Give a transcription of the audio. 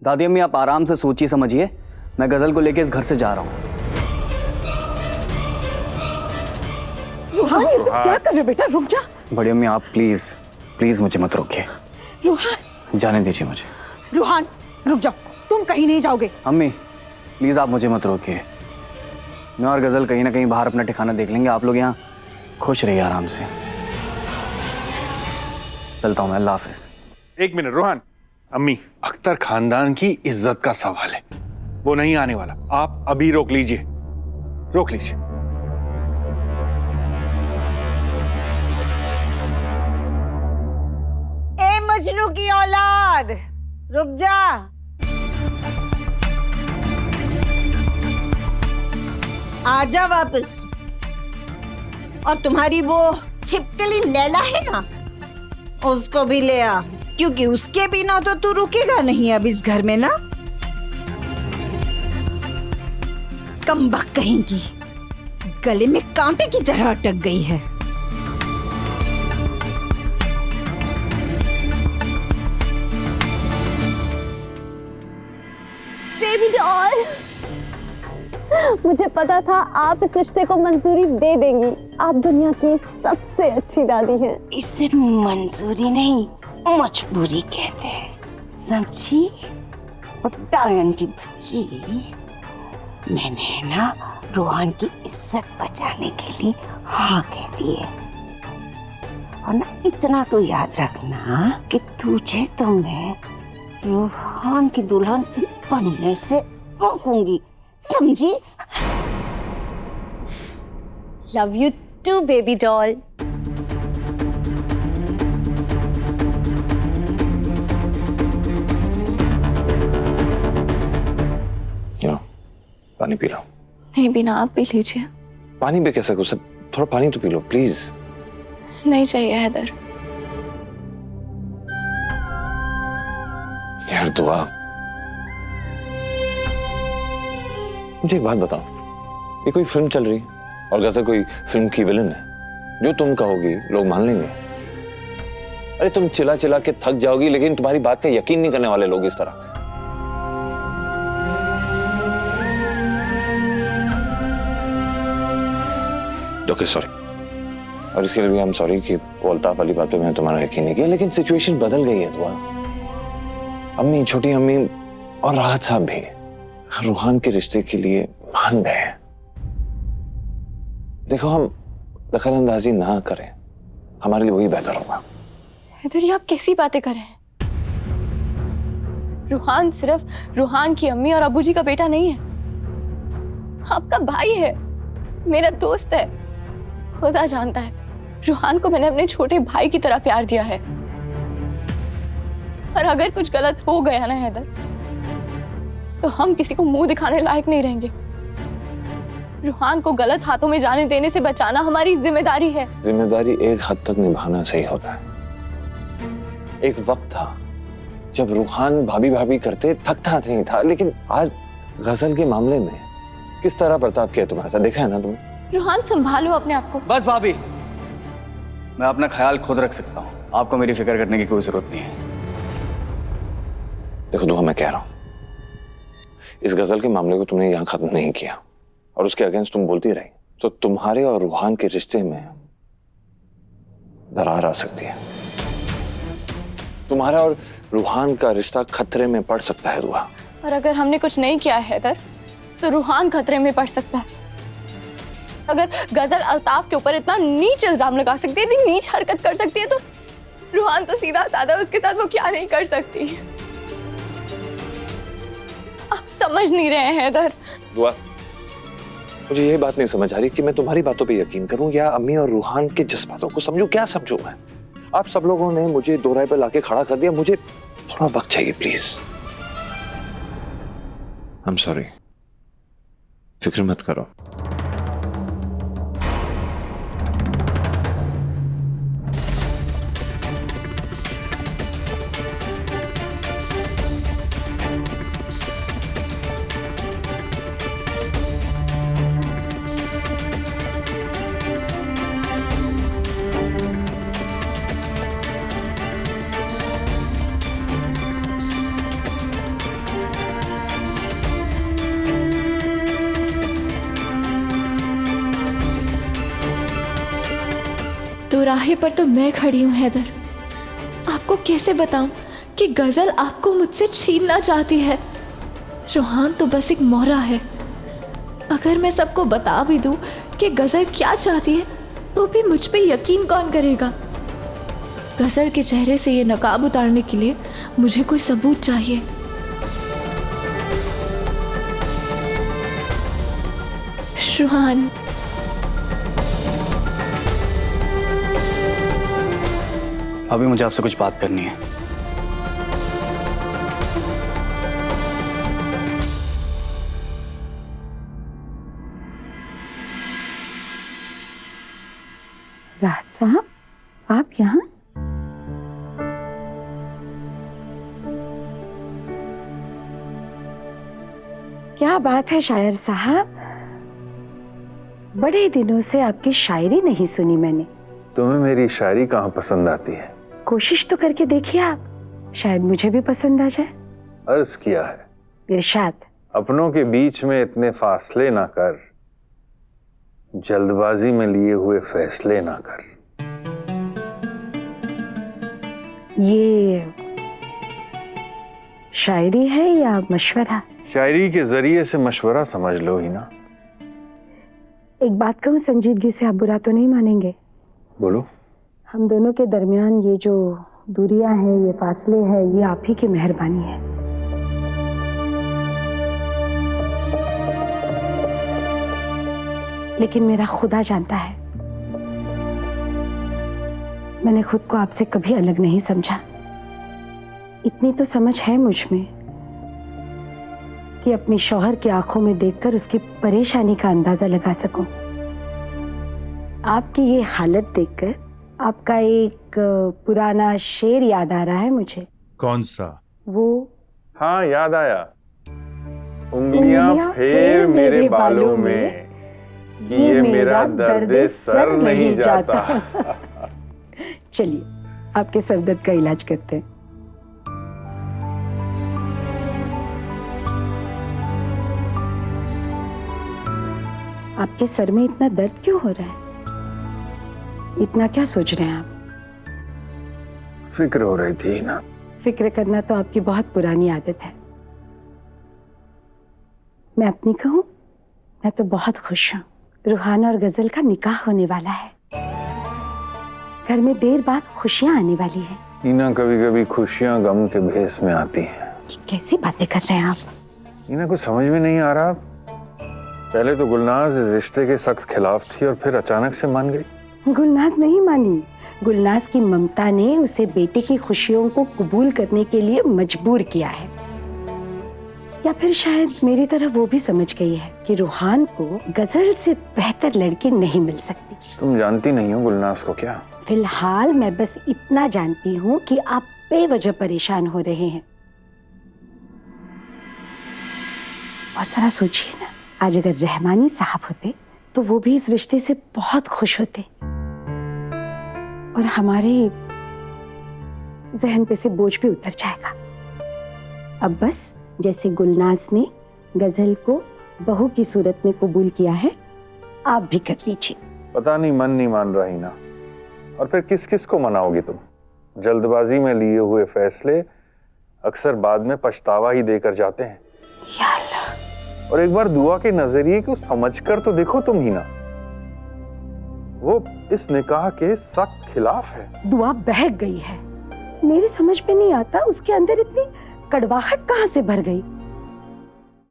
दादी अम्मी आप आराम से सोचिए समझिए, मैं गजल को लेके इस घर से जा रहा हूँ। रूहान, ये तुम क्या कर रहे हो बेटा? रुक जा। बड़ी अम्मी आप प्लीज प्लीज मुझे मत रोकिए। रूहान, जाने दीजिए मुझे। रूहान रुक जाओ, तुम कहीं नहीं जाओगे। अम्मी प्लीज आप मुझे मत रोकिए। मैं और गजल कहीं ना कहीं बाहर अपना ठिकाना देख लेंगे। आप लोग यहाँ खुश रहिए आराम से। चलता हूँ मैं, अल्लाह हाफिज। एक मिनट रोहन, अम्मी, अख्तर खानदान की इज्जत का सवाल है, वो नहीं आने वाला। आप अभी रोक लीजिए, रोक लीजिए। ए मजनू की औलाद, रुक जा। आजा वापस। और तुम्हारी वो छिपकली लैला है ना, उसको भी ले आ, क्योंकि उसके बिना तो तू रुकेगा नहीं अब इस घर में ना। कमबख्त कहेंगी, गले में कांटे की तरह अटक गई है। बेबी डॉल, मुझे पता था आप इस रिश्ते को मंजूरी दे देंगी। आप दुनिया की सबसे अच्छी दादी हैं। इसे मंजूरी नहीं, मजबूरी कहते हैं, समझी? और डायन की बच्ची, मैंने ना रोहन की इज्जत बचाने के लिए हाँ कह दी है। और ना इतना तो याद रखना कि तुझे तो मैं रोहन की दुल्हन बनने से रोकूंगी, समझी? Love you too baby doll. पानी पी लो। नहीं पीना, आप पी लीजिए। पानी भी कैसे कुछ, थोड़ा पानी तो पी लो प्लीज। नहीं चाहिए हैदर। यार दुआ, मुझे एक बात बताओ, ये कोई फिल्म चल रही है और गजल कोई फिल्म की विलन है, जो तुम कहोगी लोग मान लेंगे। अरे तुम चिल्ला चिल्ला के थक जाओगी, लेकिन तुम्हारी बात का यकीन नहीं करने वाले लोग इस तरह। ओके सॉरी, और इसके लिए भी हम सॉरी कि वो अल्ताफ वाली बात पे मैंने तुम्हारा यकीन नहीं किया, लेकिन सिचुएशन बदल गई है दुआ। अम्मी, छोटी अम्मी और राहत साहब भी रूहान के रिश्ते के लिए मान गए हैं। देखो, हम दखलंदाजी ना करें, हमारे लिए वही बेहतर होगा। हैदर, ये आप कैसी बातें कर रहे हैं? रूहान सिर्फ रूहान की अम्मी और अबू जी का बेटा नहीं है, आपका भाई है, मेरा दोस्त है। खुदा जानता है, रूहान को मैंने अपने छोटे भाई की तरह प्यार दिया है। और अगर कुछ गलत हो गया ना हैदर, तो हम किसी को मुंह दिखाने लायक नहीं रहेंगे। रूहान को गलत हाथों में जाने देने से बचाना हमारी जिम्मेदारी है। जिम्मेदारी एक हद तक निभाना सही होता है। एक वक्त था जब रूहान भाभी भाभी करते थकता नहीं था, लेकिन आज गजल के मामले में किस तरह बर्ताव किया तुम्हारे साथ, देखा है ना तुमने। रूहान, संभालो अपने आप को। बस भाभी, मैं अपना ख्याल खुद रख सकता हूँ, आपको मेरी फिक्र करने की कोई जरूरत नहीं है। देखो दुआ, मैं कह रहा हूं, इस गजल के मामले को तुमने यहां खत्म नहीं किया और उसके अगेंस्ट तुम बोलती रही, तो तुम्हारे और रूहान के रिश्ते में दरार आ सकती है। तुम्हारा और रूहान का रिश्ता खतरे में पड़ सकता है दुआ। और अगर हमने कुछ नहीं किया है हैदर, तो रूहान खतरे में पड़ सकता है। अगर गजल अल्ताफ के ऊपर इतना नीच इल्जाम लगा सकती है, इतनी नीच हरकत कर सकती है, तो रूहान तो सीधा साधा उसके साथ वो क्या नहीं कर सकती। आप समझ नहीं रहे हैं हैदर। दुआ, मुझे ये बात नहीं समझ आ रही कि मैं तुम्हारी बातों पे यकीन करूं या अम्मी और रूहान के जज्बातों को समझूं। क्या समझूं मैं? आप सब लोगों ने मुझे दो राय पे लाके खड़ा कर दिया। मुझे थोड़ा वक्त चाहिए प्लीज। आई एम सॉरी, फिक्र मत करो। दोराहे पर तो मैं खड़ी हूँ हैदर। आपको कैसे बताऊं कि गजल आपको मुझसे छीनना चाहती है। रूहान तो बस एक मोहरा है। अगर मैं सबको बता भी दूं कि गजल क्या चाहती है तो भी मुझ पे यकीन कौन करेगा। गजल के चेहरे से ये नकाब उतारने के लिए मुझे कोई सबूत चाहिए। रूहान, अभी मुझे आपसे कुछ बात करनी है। राहत साहब, आप यहाँ? क्या बात है शायर साहब, बड़े दिनों से आपकी शायरी नहीं सुनी मैंने। तुम्हें मेरी शायरी कहाँ पसंद आती है? कोशिश तो करके देखिए आप, शायद मुझे भी पसंद आ जाए। अर्ज किया है, इरशाद। अपनों के बीच में इतने फासले ना कर, जल्दबाजी में लिए हुए फैसले ना कर। ये शायरी है या मशवरा? शायरी के जरिए से मशवरा समझ लो ही ना। एक बात कहूँ संजीदगी से, आप बुरा तो नहीं मानेंगे? बोलो। हम दोनों के दरमियान ये जो दूरियां हैं, ये फासले हैं, ये आप ही की मेहरबानी है। लेकिन मेरा खुदा जानता है, मैंने खुद को आपसे कभी अलग नहीं समझा। इतनी तो समझ है मुझ में कि अपनी शौहर की आंखों में देखकर उसकी परेशानी का अंदाजा लगा सकूं। आपकी ये हालत देखकर आपका एक पुराना शेर याद आ रहा है मुझे। कौन सा? वो, हाँ याद आया। उंगलियां फेर मेरे बालों में, ये मेरा दर्द सर नहीं जाता। चलिए आपके सर दर्द का इलाज करते हैं। आपके सर में इतना दर्द क्यों हो रहा है? इतना क्या सोच रहे हैं आप? फिक्र हो रही थी ना। फिक्र करना तो आपकी बहुत पुरानी आदत है। मैं अपनी कहूं, मैं तो बहुत खुश हूं। रूहान और गजल का निकाह होने वाला है। घर में देर बाद खुशियां आने वाली है। नीना, कभी कभी खुशियां गम के भेस में आती हैं। कैसी बातें कर रहे हैं आप? नीना, कुछ समझ में नहीं आ रहा। पहले तो गुलनाज इस रिश्ते के सख्त खिलाफ थी और फिर अचानक से मान गई। गुलनाज नहीं मानी, गुलनाज की ममता ने उसे बेटे की खुशियों को कबूल करने के लिए मजबूर किया है। या फिर शायद मेरी तरह वो भी समझ गई है कि रूहान को गजल से बेहतर लड़की नहीं मिल सकती। तुम जानती नहीं हो गुलनाज को क्या? फिलहाल मैं बस इतना जानती हूँ कि आप बेवजह परेशान हो रहे हैं। और जरा सोचिए ना, आज अगर रहमानी साहब होते तो वो भी इस रिश्ते से बहुत खुश होते और हमारे जहन पे से बोझ भी उतर जाएगा। अब बस जैसे गुलनाज ने गजल को बहू की सूरत में कबूल किया है, आप भी कर लीजिए। पता नहीं मन नहीं मान रहा ही ना। और फिर किस किस को मनाओगी तुम? जल्दबाजी में लिए हुए फैसले अक्सर बाद में पछतावा ही देकर जाते हैं। या अल्लाह। और एक बार दुआ के नजरिए को समझकर तो देखो तुम ही ना, वो इस निकाह के सख्त खिलाफ है। दुआ बहक गई है। मेरी समझ में नहीं आता उसके अंदर इतनी कड़वाहट कहां से भर गई।